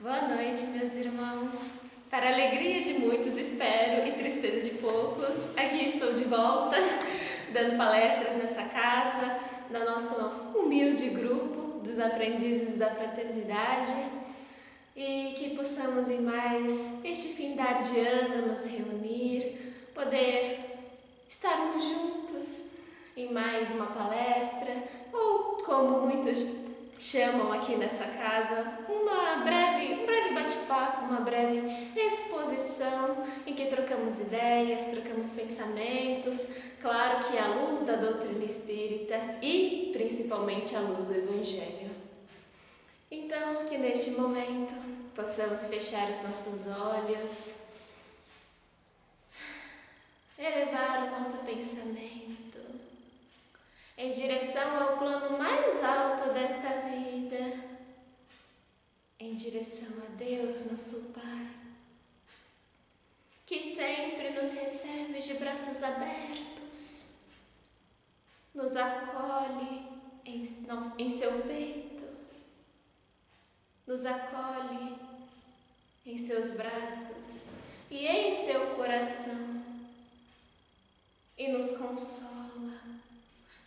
Boa noite, meus irmãos. Para a alegria de muitos, espero, e tristeza de poucos, aqui estou de volta, dando palestras nesta casa, no nosso humilde grupo dos aprendizes da fraternidade, e que possamos em mais este findar de ano nos reunir, poder estarmos juntos em mais uma palestra, ou como muitos chamam aqui nesta casa, um breve bate-papo, uma breve exposição em que trocamos ideias, trocamos pensamentos, claro que à luz da doutrina espírita e principalmente à luz do Evangelho. Então, que neste momento possamos fechar os nossos olhos, elevar o nosso pensamento em direção ao plano mais alto desta vida, em direção a Deus, nosso Pai, que sempre nos recebe de braços abertos, nos acolhe em seu peito, nos acolhe em seus braços e em seu coração, e nos consola,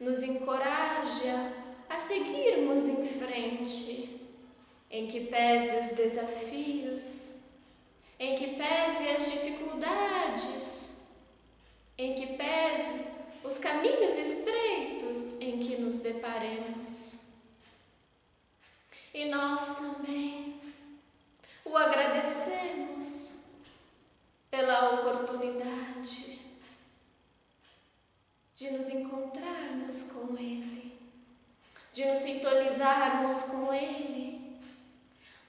nos encoraja a seguirmos em frente, em que pese os desafios, em que pese as dificuldades, em que pese os caminhos estreitos em que nos deparemos. E nós também o agradecemos pela oportunidade de nos encontrarmos com Ele, de nos sintonizarmos com Ele,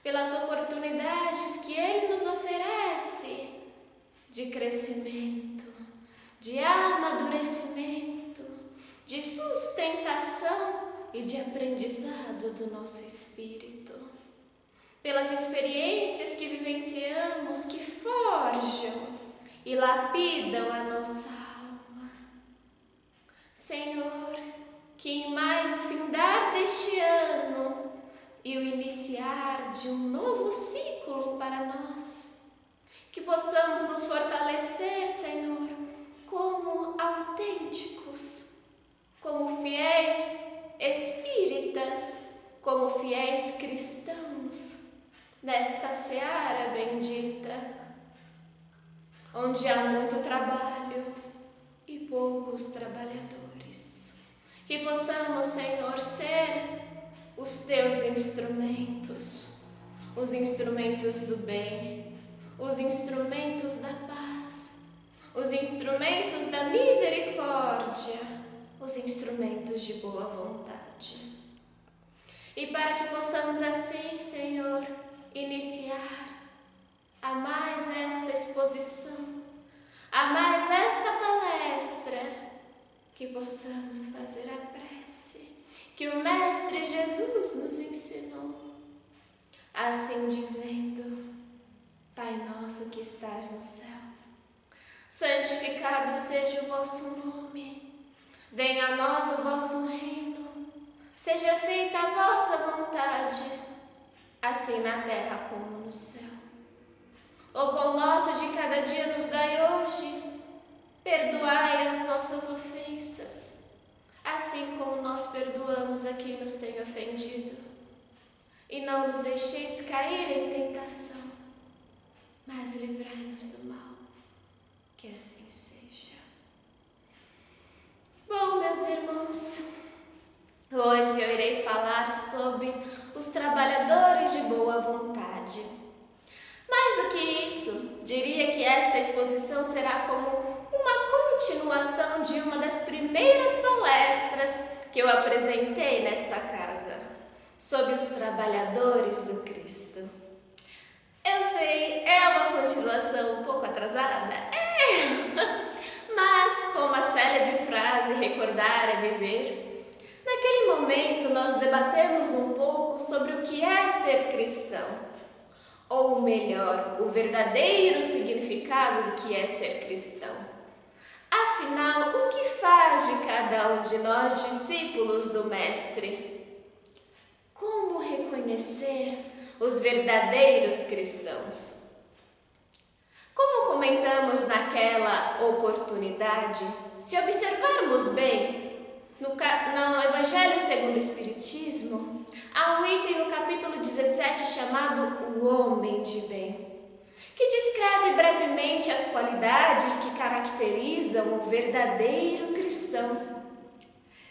pelas oportunidades que Ele nos oferece de crescimento, de amadurecimento, de sustentação e de aprendizado do nosso espírito, pelas experiências que vivenciamos que forjam e lapidam a nossa alma. Senhor, que em mais o findar deste ano e o iniciar de um novo ciclo para nós, que possamos nos fortalecer, Senhor, como autênticos, como fiéis espíritas, como fiéis cristãos, nesta seara bendita, onde há muito trabalho e poucos trabalhadores. Que possamos, Senhor, ser os teus instrumentos, os instrumentos do bem, os instrumentos da paz, os instrumentos da misericórdia, os instrumentos de boa vontade. E para que possamos assim, Senhor, iniciar a mais esta exposição, a mais esta palestra, que possamos fazer a prece que o Mestre Jesus nos ensinou, assim dizendo: Pai nosso que estás no céu, santificado seja o vosso nome, venha a nós o vosso reino, seja feita a vossa vontade, assim na terra como no céu. O pão nosso de cada dia nos dai hoje, perdoai as nossas ofensas, assim como nós perdoamos a quem nos tem ofendido. E não nos deixeis cair em tentação, mas livrai-nos do mal, que assim seja. Bom, meus irmãos, hoje eu irei falar sobre os trabalhadores de boa vontade. Mais do que isso, diria que esta exposição será como uma continuação de uma das primeiras palestras que eu apresentei nesta casa, sobre os trabalhadores do Cristo. Eu sei, é uma continuação um pouco atrasada? Mas, como a célebre frase recordar é viver, naquele momento nós debatemos um pouco sobre o que é ser cristão. Ou melhor, o verdadeiro significado do que é ser cristão. Afinal, o que faz de cada um de nós discípulos do Mestre? Como reconhecer os verdadeiros cristãos. Como comentamos naquela oportunidade, se observarmos bem, no Evangelho segundo o Espiritismo, há um item no capítulo 17 chamado O Homem de Bem, que descreve brevemente as qualidades que caracterizam o verdadeiro cristão.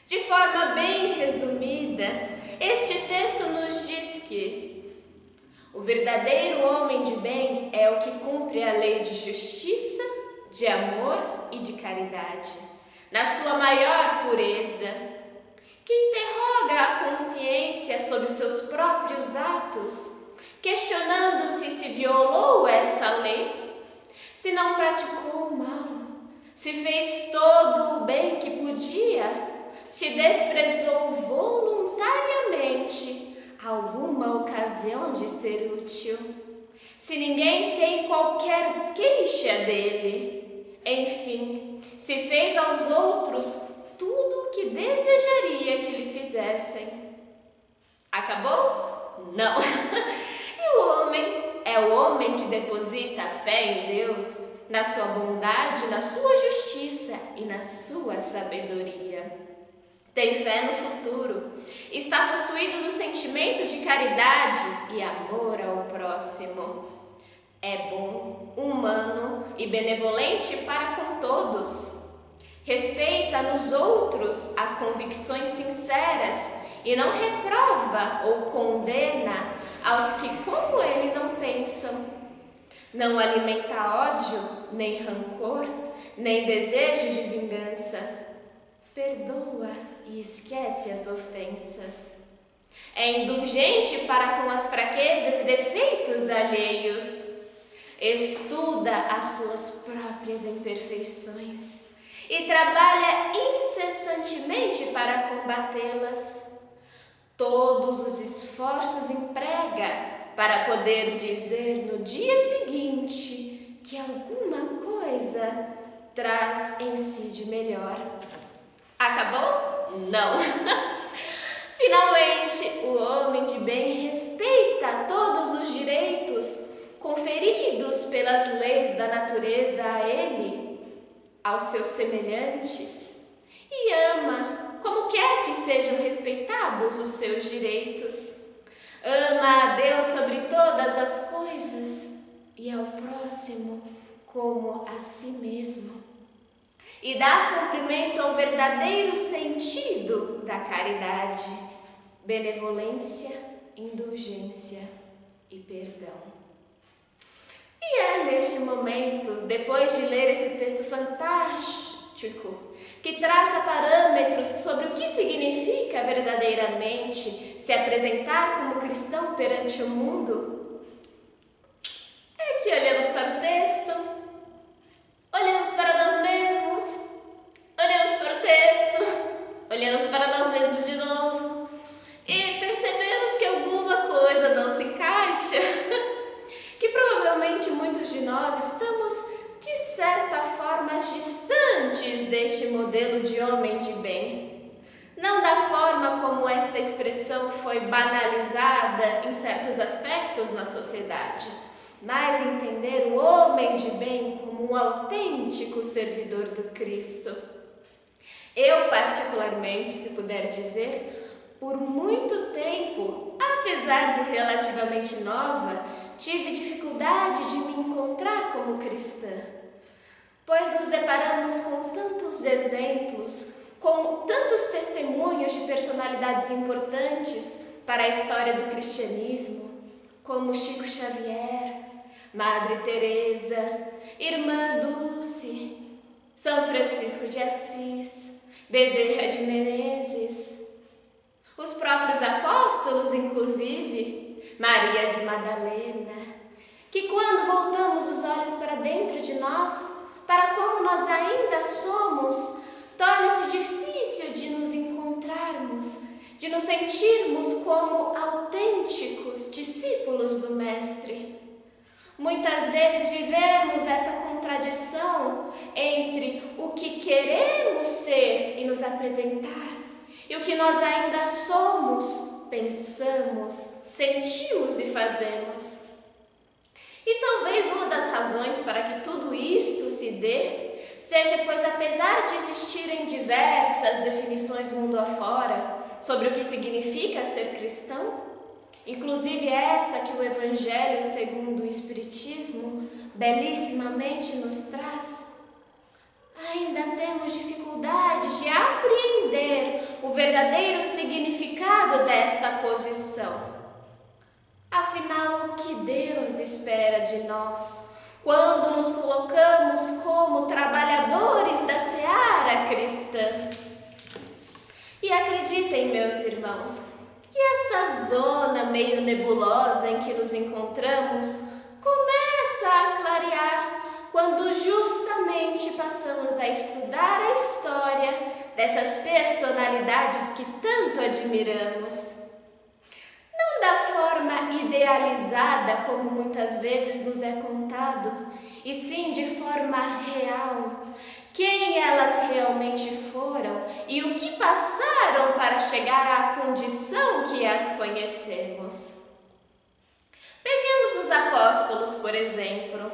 De forma bem resumida, este texto nos diz que o verdadeiro homem de bem é o que cumpre a lei de justiça, de amor e de caridade, na sua maior pureza, que interroga a consciência sobre os seus próprios atos, questionando-se se violou essa lei, se não praticou o mal, se fez todo o bem que podia, se desprezou voluntariamente alguma ocasião de ser útil, se ninguém tem qualquer queixa dele, enfim, se fez aos outros tudo o que desejaria que lhe fizessem. Acabou? Não! E o homem é o homem que deposita a fé em Deus, na sua bondade, na sua justiça e na sua sabedoria. Tem fé no futuro, está possuído no sentimento de caridade e amor ao próximo. É bom, humano e benevolente para com todos. Respeita nos outros as convicções sinceras e não reprova ou condena aos que como ele não pensam. Não alimenta ódio, nem rancor, nem desejo de vingança. Perdoa e esquece as ofensas. É indulgente para com as fraquezas e defeitos alheios. Estuda as suas próprias imperfeições e trabalha incessantemente para combatê-las. Todos os esforços emprega para poder dizer no dia seguinte que alguma coisa traz em si de melhor. Acabou? Não! Finalmente, o homem de bem respeita todos os direitos conferidos pelas leis da natureza a ele, aos seus semelhantes, e ama, como quer que sejam respeitados os seus direitos. Ama a Deus sobre todas as coisas e ao próximo como a si mesmo. E dá cumprimento ao verdadeiro sentido da caridade, benevolência, indulgência e perdão. E é neste momento, depois de ler esse texto fantástico, que traça parâmetros sobre o que significa verdadeiramente se apresentar como cristão perante o mundo, é que olhamos para o texto, olhamos para nós mesmos, olhamos para o texto, olhamos para nós mesmos de novo e percebemos que alguma coisa não se encaixa, que provavelmente muitos de nós estamos, de certa forma, distantes deste modelo de homem de bem. Não da forma como esta expressão foi banalizada em certos aspectos na sociedade, mas entender o homem de bem como um autêntico servidor do Cristo. Eu, particularmente, se puder dizer, por muito tempo, apesar de relativamente nova, tive dificuldade de me encontrar como cristã, pois nos deparamos com tantos exemplos, com tantos testemunhos de personalidades importantes para a história do cristianismo, como Chico Xavier, Madre Teresa, Irmã Dulce, São Francisco de Assis, Bezerra de Menezes, os próprios apóstolos, inclusive, Maria de Madalena, que quando voltamos os olhos para dentro de nós, para como nós ainda somos, torna-se difícil de nos encontrarmos, de nos sentirmos como autênticos discípulos do Mestre. Muitas vezes vivemos essa contradição entre o que queremos ser e nos apresentar e o que nós ainda somos pensamos, sentimos e fazemos. E talvez uma das razões para que tudo isto se dê seja pois, apesar de existirem diversas definições mundo afora sobre o que significa ser cristão, inclusive essa que o Evangelho segundo o Espiritismo belíssimamente nos traz, ainda temos dificuldade de apreender o verdadeiro significado desta posição. Afinal, o que Deus espera de nós quando nos colocamos como trabalhadores da seara cristã? E acreditem, meus irmãos, que essa zona meio nebulosa em que nos encontramos começa a clarear quando justamente passamos a estudar a história dessas personalidades que tanto admiramos. Não da forma idealizada como muitas vezes nos é contado, e sim de forma real, quem elas realmente foram e o que passaram para chegar à condição que as conhecemos. Peguemos os apóstolos, por exemplo,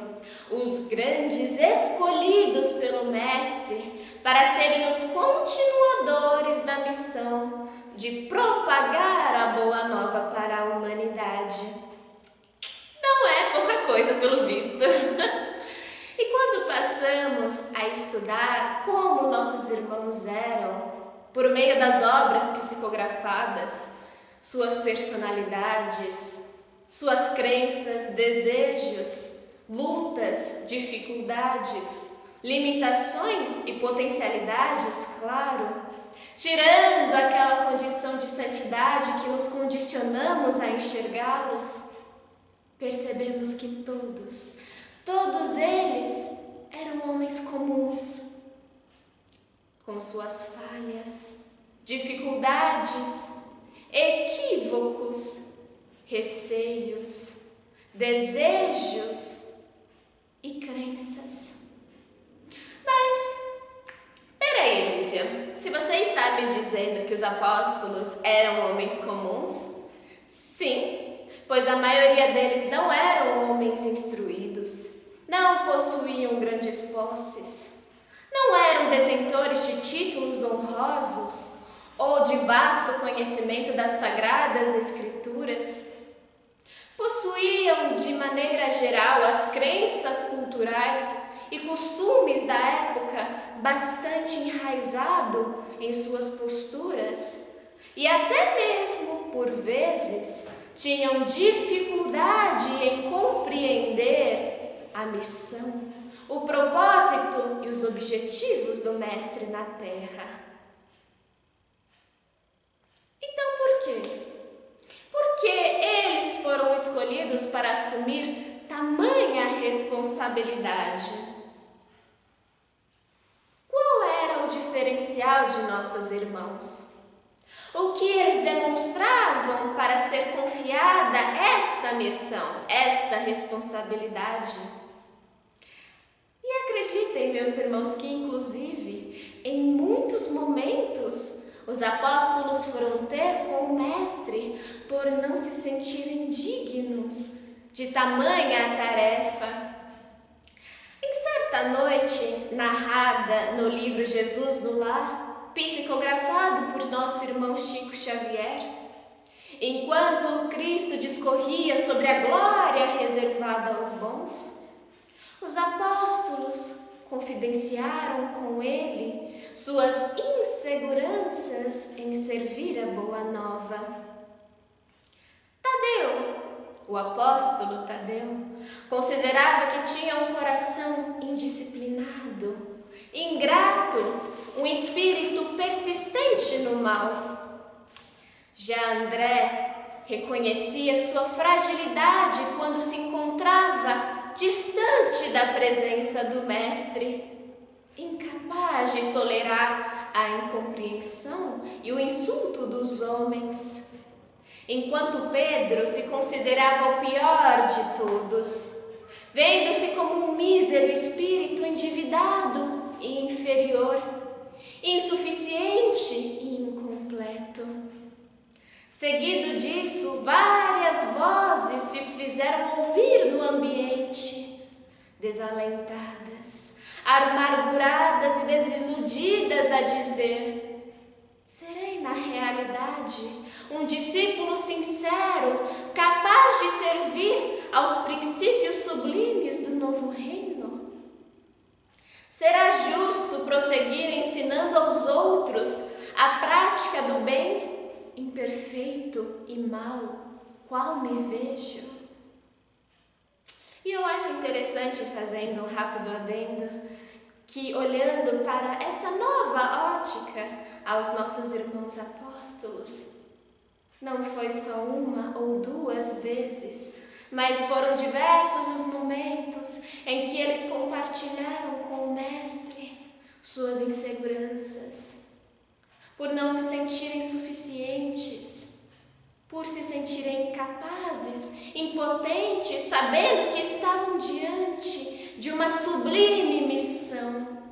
os grandes escolhidos pelo Mestre para serem os continuadores da missão de propagar a boa nova para a humanidade. Não é pouca coisa, pelo visto. E quando passamos a estudar como nossos irmãos eram, por meio das obras psicografadas, suas personalidades, suas crenças, desejos, lutas, dificuldades, limitações e potencialidades, claro, tirando aquela condição de santidade que nos condicionamos a enxergá-los, percebemos que todos eles eram homens comuns, com suas falhas, dificuldades, equívocos, receios, desejos e crenças. Mas, peraí, Lívia, se você está me dizendo que os apóstolos eram homens comuns, sim, pois a maioria deles não eram homens instruídos, não possuíam grandes posses, não eram detentores de títulos honrosos ou de vasto conhecimento das sagradas escrituras. Possuíam, de maneira geral, as crenças culturais e costumes da época bastante enraizado em suas posturas e até mesmo, por vezes, tinham dificuldade em compreender a missão, o propósito e os objetivos do Mestre na Terra. Então, por quê? Porque eles foram escolhidos para assumir tamanha responsabilidade. Qual era o diferencial de nossos irmãos? O que eles demonstravam para ser confiada esta missão, esta responsabilidade? E acreditem, meus irmãos, que inclusive, em muitos momentos, os apóstolos foram ter com o Mestre por não se sentirem dignos de tamanha tarefa. Em certa noite, narrada no livro Jesus no Lar, psicografado por nosso irmão Chico Xavier, enquanto Cristo discorria sobre a glória reservada aos bons, os apóstolos confidenciaram com ele suas inseguranças em servir a boa nova. Tadeu, o apóstolo Tadeu, considerava que tinha um coração indisciplinado, ingrato, um espírito persistente no mal. Já André reconhecia sua fragilidade quando se encontrava distante da presença do Mestre, incapaz de tolerar a incompreensão e o insulto dos homens, enquanto Pedro se considerava o pior de todos, vendo-se como um mísero espírito endividado e inferior, insuficiente e incompleto. Seguido disso, várias vozes se fizeram ouvir no ambiente, desalentadas, amarguradas e desiludidas a dizer: serei na realidade um discípulo sincero, capaz de servir aos princípios sublimes do novo reino? Será justo prosseguir ensinando aos outros a prática do bem, imperfeito e mau, qual me vejo? E eu acho interessante, fazendo um rápido adendo, que olhando para essa nova ótica aos nossos irmãos apóstolos, não foi só uma ou duas vezes, mas foram diversos os momentos em que eles compartilharam com o Mestre suas inseguranças, por não se sentirem suficientes, por se sentirem incapazes, impotentes, sabendo que estavam diante de uma sublime missão,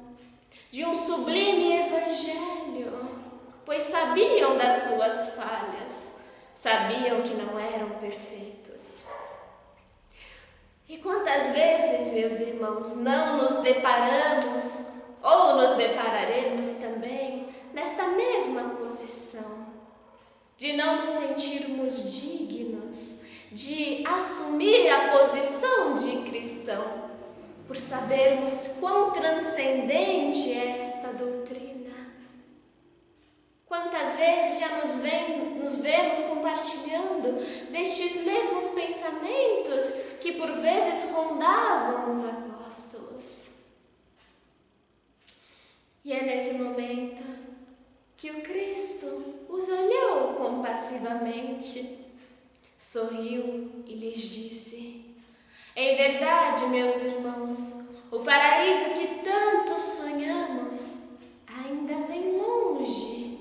de um sublime evangelho, pois sabiam das suas falhas, sabiam que não eram perfeitos. E quantas vezes, meus irmãos, não nos deparamos ou nos depararemos também nesta mesma posição, de não nos sentirmos dignos de assumir a posição de cristão, por sabermos quão transcendente é esta doutrina. Quantas vezes já nos vemos compartilhando destes mesmos pensamentos que por vezes rondavam os apóstolos. E é nesse momento que o Cristo os olhou compassivamente, sorriu e lhes disse: em verdade, meus irmãos, o paraíso que tanto sonhamos ainda vem longe.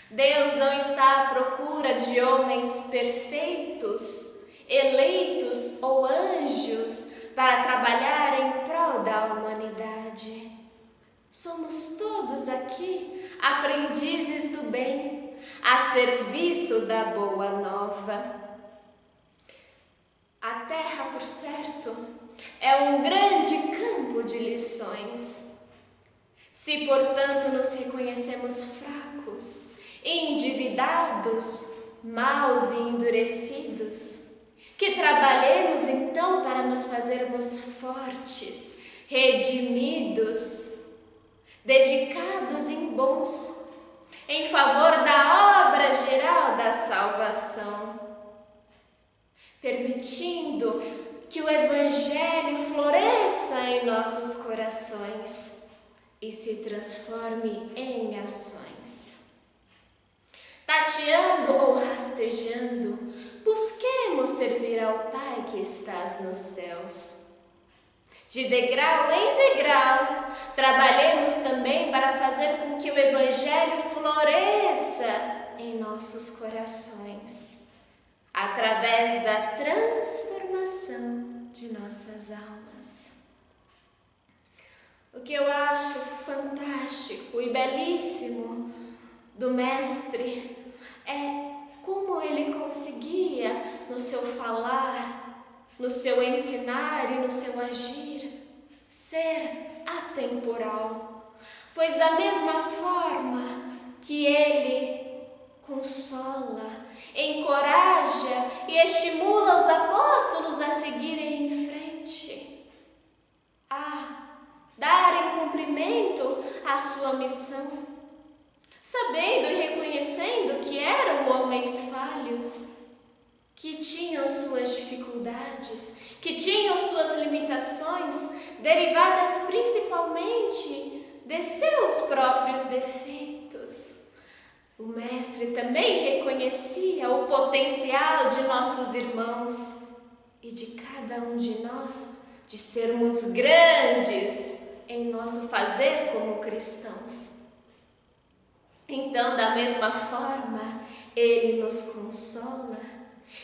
Deus não está à procura de homens perfeitos, eleitos ou anjos para trabalhar em prol da humanidade. Somos todos aqui aprendizes do bem, a serviço da boa nova. A terra, por certo, é um grande campo de lições. Se, portanto, nos reconhecemos fracos, endividados, maus e endurecidos, que trabalhemos então para nos fazermos fortes, redimidos, dedicados em bons, em favor da obra geral da salvação, permitindo que o Evangelho floresça em nossos corações e se transforme em ações. Tateando ou rastejando, busquemos servir ao Pai que estás nos céus. De degrau em degrau, trabalhemos também para fazer com que o Evangelho floresça em nossos corações, através da transformação de nossas almas. O que eu acho fantástico e belíssimo do Mestre é como ele conseguia, no seu falar, no seu ensinar e no seu agir, ser atemporal. Pois da mesma forma que ele consola, encoraja e estimula os apóstolos a seguirem em frente, a darem cumprimento à sua missão, sabendo e reconhecendo que eram homens falhos, que tinham suas dificuldades, que tinham suas limitações, derivadas principalmente de seus próprios defeitos. O Mestre também reconhecia o potencial de nossos irmãos e de cada um de nós de sermos grandes em nosso fazer como cristãos. Então, da mesma forma, ele nos consola,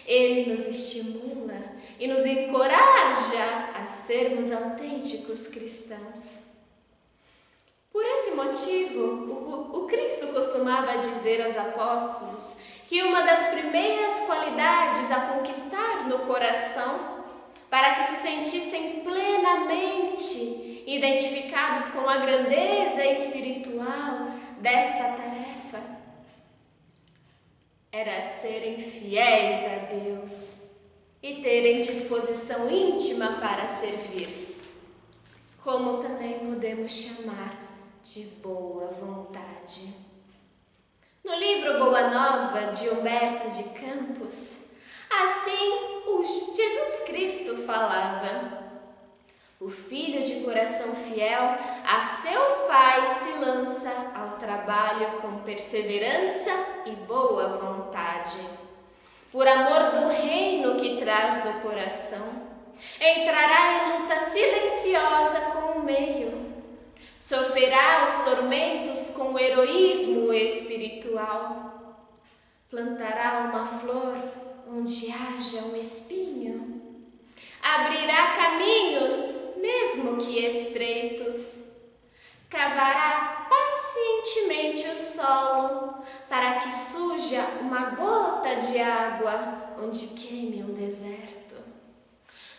ele nos estimula e nos encoraja a sermos autênticos cristãos. Por esse motivo, o Cristo costumava dizer aos apóstolos que uma das primeiras qualidades a conquistar no coração, para que se sentissem plenamente identificados com a grandeza espiritual desta tarefa, era serem fiéis a Deus e terem disposição íntima para servir, como também podemos chamar de boa vontade. No livro Boa Nova, de Humberto de Campos, assim Jesus Cristo falava: o filho de coração fiel a seu Pai se lança ao trabalho com perseverança e boa vontade. Por amor do reino que traz no coração, entrará em luta silenciosa com o meio, sofrerá os tormentos com heroísmo espiritual, plantará uma flor onde haja um espinho, abrirá caminhos, mesmo que estreitos, cavará pacientemente o solo para que surja uma gota de água onde queime um deserto.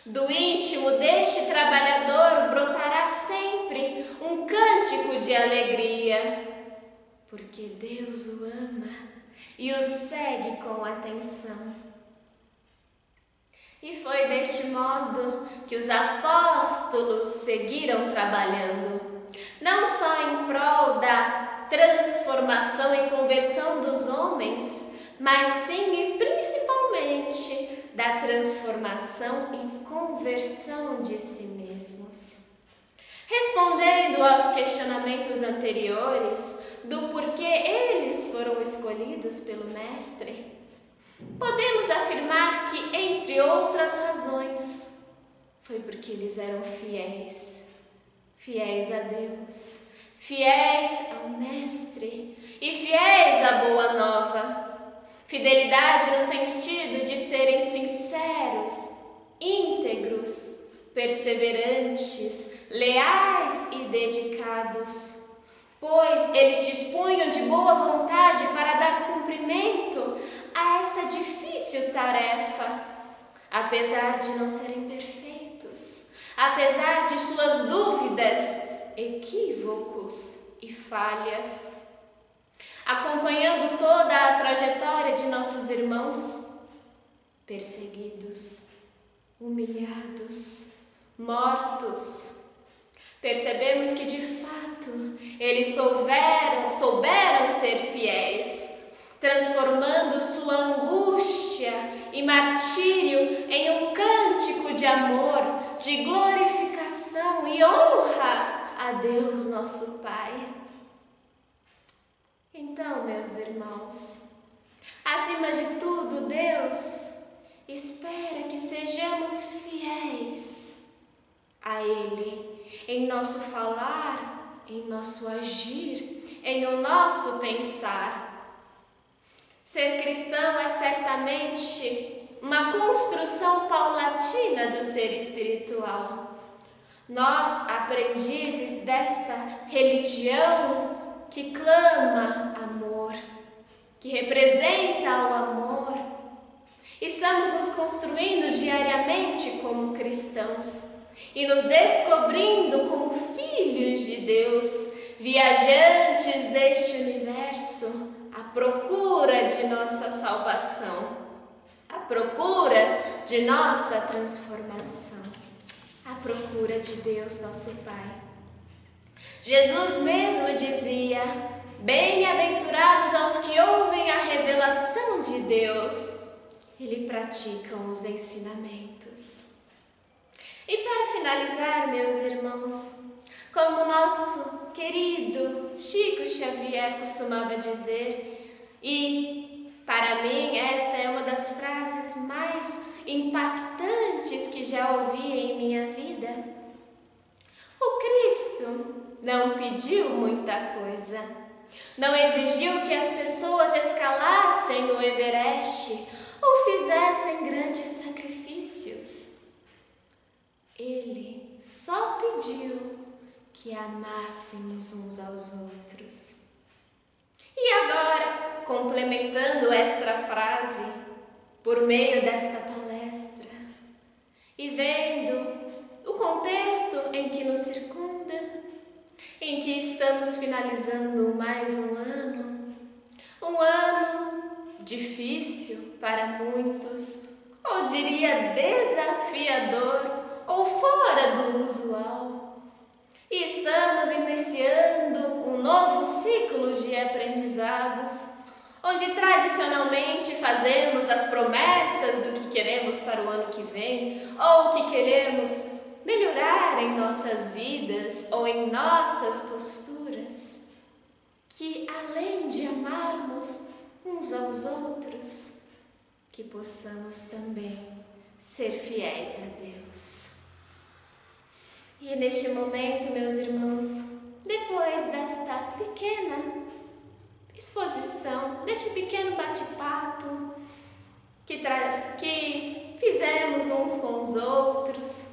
Do íntimo deste trabalhador brotará sempre um cântico de alegria, porque Deus o ama e o segue com atenção. E foi deste modo que os apóstolos seguiram trabalhando, não só em prol da transformação e conversão dos homens, mas sim e principalmente da transformação e conversão de si mesmos. Respondendo aos questionamentos anteriores do porquê eles foram escolhidos pelo Mestre, podemos afirmar que, entre outras razões, foi porque eles eram fiéis a Deus, fiéis ao Mestre e fiéis à Boa Nova. Fidelidade no sentido de serem sinceros, íntegros, perseverantes, leais e dedicados, pois eles dispunham de boa vontade para dar cumprimento a essa difícil tarefa, apesar de não serem perfeitos, apesar de suas dúvidas, equívocos e falhas. Acompanhando toda a trajetória de nossos irmãos, perseguidos, humilhados, mortos, percebemos que de fato eles souberam ser fiéis, transformando sua angústia e martírio em um cântico de amor, de glorificação e honra a Deus nosso Pai. Então, meus irmãos, acima de tudo, Deus espera que sejamos fiéis a Ele em nosso falar, em nosso agir, em o nosso pensar. Ser cristão é certamente uma construção paulatina do ser espiritual. Nós, aprendizes desta religião que clama amor, que representa o amor, estamos nos construindo diariamente como cristãos e nos descobrindo como filhos de Deus, viajantes deste universo, à procura de nossa salvação, à procura de nossa transformação, à procura de Deus, nosso Pai. Jesus mesmo dizia: bem-aventurados aos que ouvem a revelação de Deus e lhe praticam os ensinamentos. E para finalizar, meus irmãos, como nosso querido Chico Xavier costumava dizer, e para mim esta é uma das frases mais impactantes que já ouvi em minha vida: o Cristo não pediu muita coisa, não exigiu que as pessoas escalassem o Everest ou fizessem grandes sacrifícios. Ele só pediu que amássemos uns aos outros. E agora, complementando esta frase por meio desta palestra e vendo o contexto em que nos circunda, em que estamos finalizando mais um ano difícil para muitos, ou diria desafiador ou fora do usual. E estamos iniciando um novo ciclo de aprendizados, onde tradicionalmente fazemos as promessas do que queremos para o ano que vem, ou o que queremos melhorar em nossas vidas ou em nossas posturas, que além de amarmos uns aos outros, que possamos também ser fiéis a Deus. E neste momento, meus irmãos, depois desta pequena exposição, deste pequeno bate-papo que fizemos uns com os outros,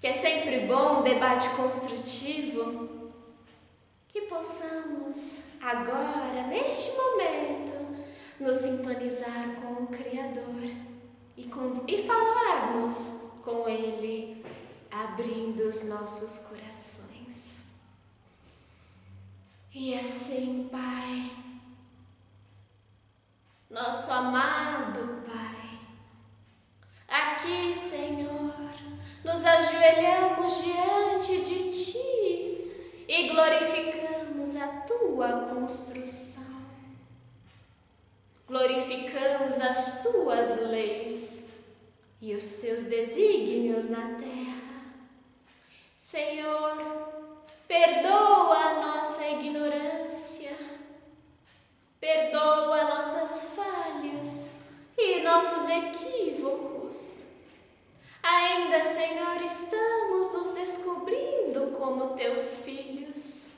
que é sempre bom, debate construtivo, que possamos agora, neste momento, nos sintonizar com o Criador e falarmos com Ele, abrindo os nossos corações. E assim, Pai, nosso amado Pai, aqui, Senhor, nos ajoelhamos diante de Ti e glorificamos a Tua construção. Glorificamos as Tuas leis e os Teus desígnios na terra. Senhor, perdoa a nossa ignorância, perdoa nossas falhas e nossos equívocos. Ainda, Senhor, estamos nos descobrindo como Teus filhos.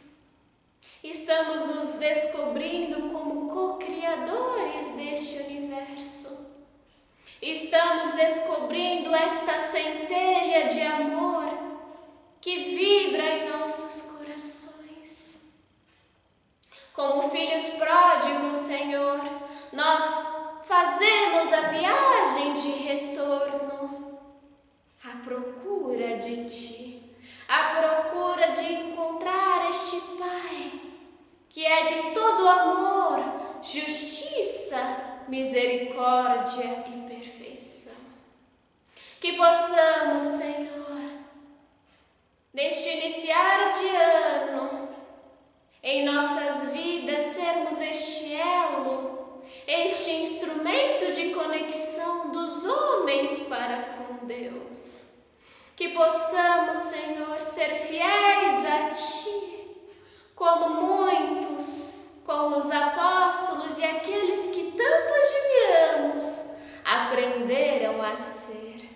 Estamos nos descobrindo como co-criadores deste universo. Estamos descobrindo esta centelha de amor que vibra em nossos corações. Como filhos pródigos, Senhor, nós fazemos a viagem de retorno à procura de Ti, à procura de encontrar este Pai, que é de todo amor, justiça, misericórdia e perfeição. Que possamos, Senhor, neste iniciar de ano, em nossas vidas sermos este elo, este instrumento de conexão dos homens para com Deus. Que possamos, Senhor, ser fiéis a Ti, como muitos, como os apóstolos e aqueles que tanto admiramos, aprenderam a ser.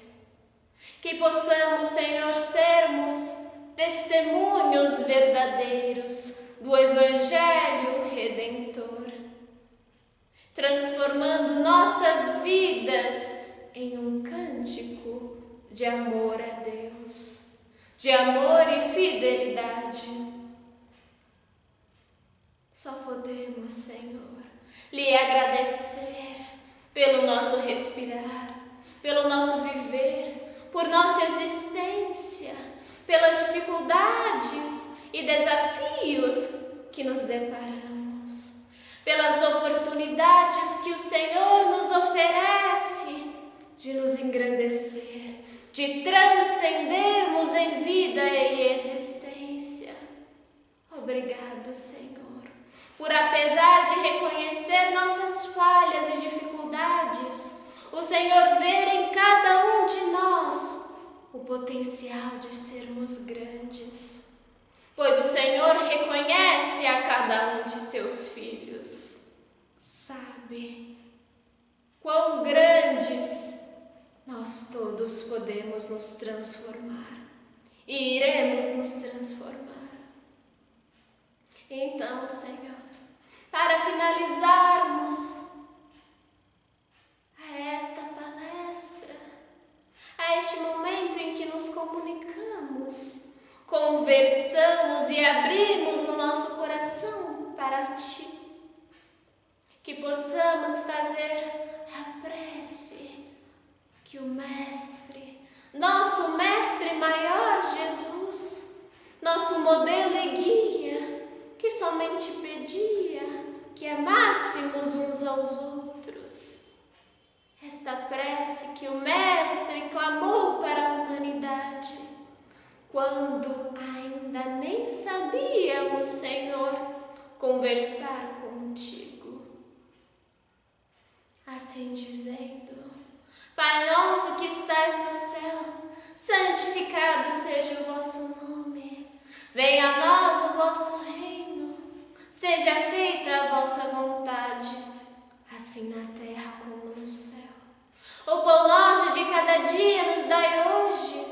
Que possamos, Senhor, sermos testemunhos verdadeiros do Evangelho Redentor, transformando nossas vidas em um cântico de amor a Deus, de amor e fidelidade. Só podemos, Senhor, lhe agradecer pelo nosso respirar, pelo nosso viver, por nossa existência, pelas dificuldades e desafios que nos deparamos, pelas oportunidades que o Senhor nos oferece de nos engrandecer, de transcendermos em vida e existência. Obrigado, Senhor, por apesar de reconhecer nossas falhas e dificuldades, o Senhor ver em cada um de nós o potencial de sermos grandes, pois o Senhor reconhece a cada um de seus filhos, sabe quão grandes nós todos podemos nos transformar e iremos nos transformar. Então, Senhor, para finalizarmos a esta palestra, a este momento em que nos comunicamos, conversamos e abrimos o nosso coração para Ti, que possamos fazer a prece que o Mestre, nosso Mestre maior Jesus, nosso modelo e guia, que somente pedia que amássemos uns aos outros. Esta prece que o Mestre clamou para a humanidade, quando ainda nem sabíamos, Senhor, conversar contigo. Assim dizendo: Pai nosso que estás no céu, santificado seja o vosso nome. Venha a nós o vosso reino. Seja feita a vossa vontade, assim na terra como no céu. O pão nosso de cada dia nos dai hoje.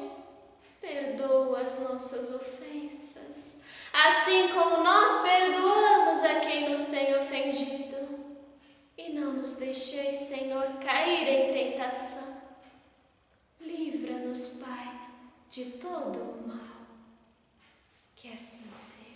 Perdoa as nossas ofensas, assim como nós perdoamos a quem nos tem ofendido. E não nos deixeis, Senhor, cair em tentação. Livra-nos, Pai, de todo o mal. Que assim seja.